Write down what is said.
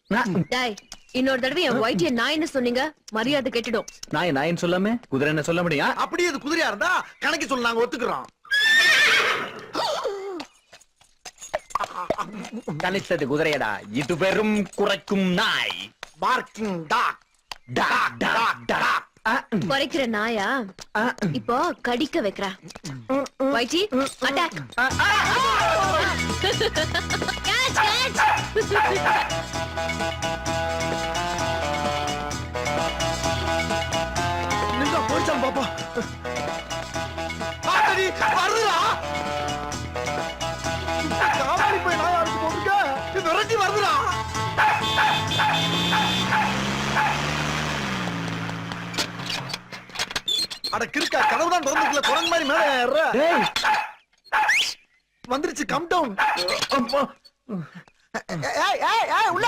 டேய், இன்னொரு தடவை என் ஒயிட்டிய நாயின்னு சொன்னீங்க, மரியாதை கெட்டுடும். நாயின் சொல்லாம குதிரை என்ன சொல்ல முடியும்? அப்படியே அது குதிரையா இருந்தா கணக்கு சொல்ல நாங்க ஒத்துக்கிறோம். கணிச்சது குதிரையடா, இது பெரும் குறைக்கும் நாய். Barking dog. Dog dog dog. குறைக்கிற நாயா? இப்போ கடிக்க வைக்கிற. Whitey, attack. Catch catch. நின்றா போயிச்சான் பாப்பா. ஆடி வருதுடா. காமாரி போய் நாய் அடிச்சு போட்டுக்க. விரட்டி வருதுடா. அட கிறுக்கா, கனவுதான் திறந்துக்கல, குரங்கு மாதிரி மேல ஏறுற. வந்துருச்சு, கம் டவுன். ஏய் ஏய் ஏய் உள்ள